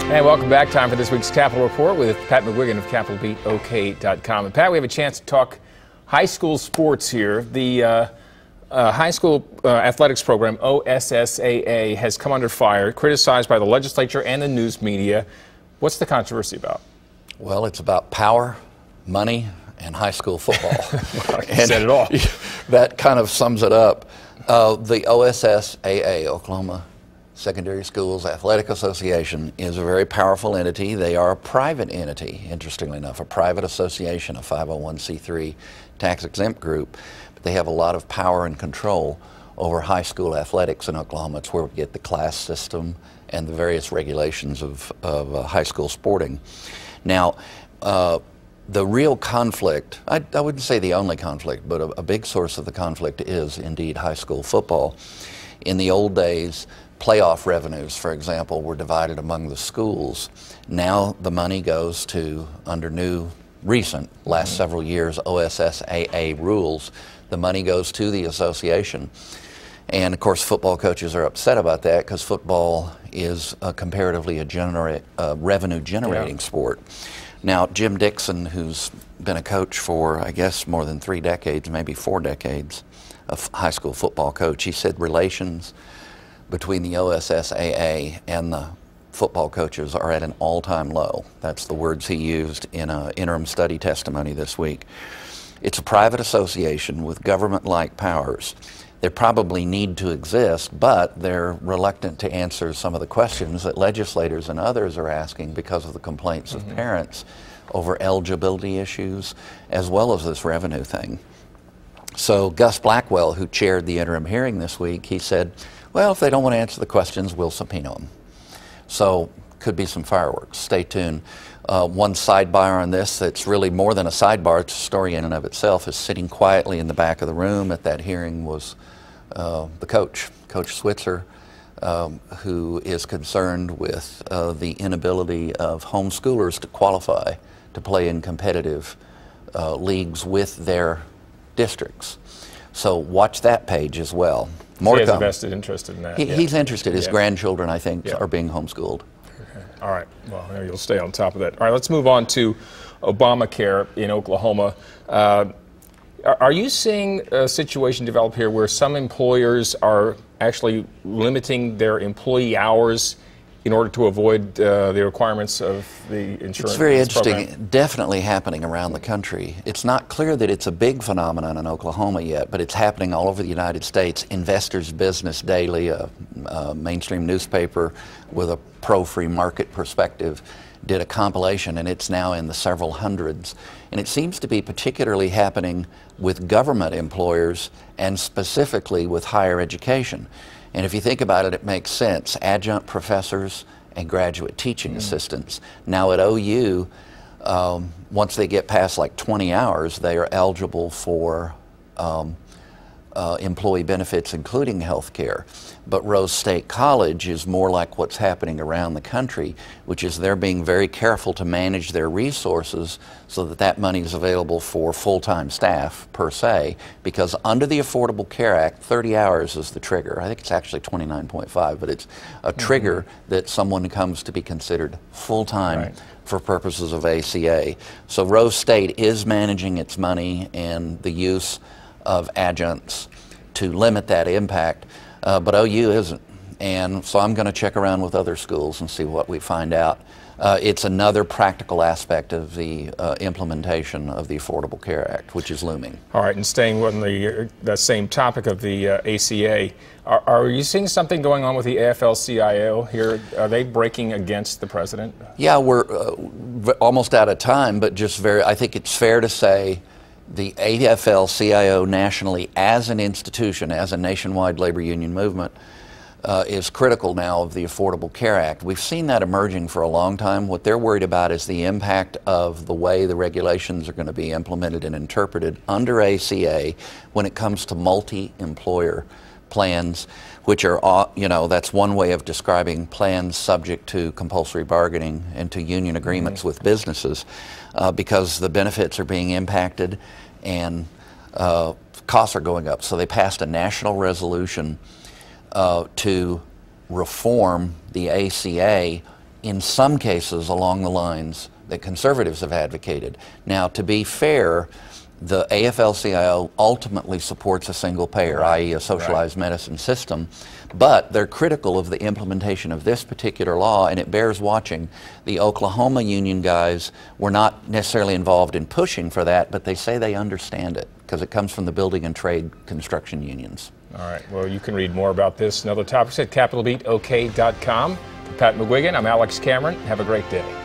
And welcome back. Time for this week's Capitol Report with Pat McGuigan of CapitolBeatOK.com. And Pat, we have a chance to talk high school sports here. The high school athletics program, OSSAA, has come under fire, criticized by the legislature and the news media. What's the controversy about? Well, it's about power, money, and high school football. You said it all. That kind of sums it up. The OSSAA, Oklahoma Secondary Schools Athletic Association, is a very powerful entity. They are a private entity, interestingly enough, a private association, a 501c3 tax-exempt group. But they have a lot of power and control over high school athletics in Oklahoma. It's where we get the class system and the various regulations of high school sporting. Now, the real conflict, I wouldn't say the only conflict, but a big source of the conflict is indeed high school football. In the old days, playoff revenues, for example, were divided among the schools. Now the money goes to, under new, recent, last several years, OSSAA rules, the money goes to the association. And of course, football coaches are upset about that because football is comparatively a revenue-generating sport. Now, Jim Dixon, who's been a coach for, I guess, more than 3 decades, maybe 4 decades, a high school football coach, he said relations between the OSSAA and the football coaches are at an all-time low. That's the words he used in an interim study testimony this week. It's a private association with government-like powers. They probably need to exist, but they're reluctant to answer some of the questions that legislators and others are asking because of the complaints of parents over eligibility issues, as well as this revenue thing. So Gus Blackwell, who chaired the interim hearing this week, he said, well, if they don't want to answer the questions, we'll subpoena them. So could be some fireworks. Stay tuned. One sidebar on this that's really more than a sidebar, it's a story in and of itself, is sitting quietly in the back of the room at that hearing was the coach, Coach Switzer, who is concerned with the inability of homeschoolers to qualify to play in competitive leagues with their districts. So watch that page as well. More he has a vested interest in that. He's interested. His grandchildren, I think, are being homeschooled. Okay. All right. Well, you'll stay on top of that. All right, let's move on to ObamaCare in Oklahoma. Are you seeing a situation develop here where some employers are actually limiting their employee hours in order to avoid the requirements of the insurance program? It's very interesting. Definitely happening around the country. It's not clear that it's a big phenomenon in Oklahoma yet, but it's happening all over the United States. Investors Business Daily, a mainstream newspaper with a pro-free market perspective, did a compilation, and it's now in the several hundreds. And it seems to be particularly happening with government employers and specifically with higher education. And if you think about it, it makes sense. Adjunct professors and graduate teaching assistants. Now at OU, once they get past like 20 hours, they are eligible for employee benefits, including health care. But Rose State College is more like what's happening around the country, which is they're being very careful to manage their resources so that that money is available for full-time staff per se, because under the Affordable Care Act, 30 hours is the trigger. I think it's actually 29.5, but it's a trigger that someone comes to be considered full-time for purposes of ACA. So Rose State is managing its money and the use of adjuncts to limit that impact, but OU isn't. And so I'm going to check around with other schools and see what we find out. It's another practical aspect of the implementation of the Affordable Care Act, which is looming. All right, and staying on the same topic of the ACA, are you seeing something going on with the AFL-CIO here? Are they breaking against the president? Yeah, we're almost out of time, but just I think it's fair to say the AFL-CIO nationally as an institution, as a nationwide labor union movement, is critical now of the Affordable Care Act. We've seen that emerging for a long time. What they're worried about is the impact of the way the regulations are going to be implemented and interpreted under ACA when it comes to multi-employer plans, which are, that's one way of describing plans subject to compulsory bargaining and to union agreements with businesses, because the benefits are being impacted and costs are going up. So they passed a national resolution to reform the ACA in some cases along the lines that conservatives have advocated. Now, to be fair, the AFL-CIO ultimately supports a single payer, i.e. a socialized medicine system, but they're critical of the implementation of this particular law, and it bears watching. The Oklahoma union guys were not necessarily involved in pushing for that, but they say they understand it because it comes from the building and trade construction unions. All right, well, you can read more about this and other topics at CapitolBeatOK.com. For Pat McGuigan, I'm Alex Cameron. Have a great day.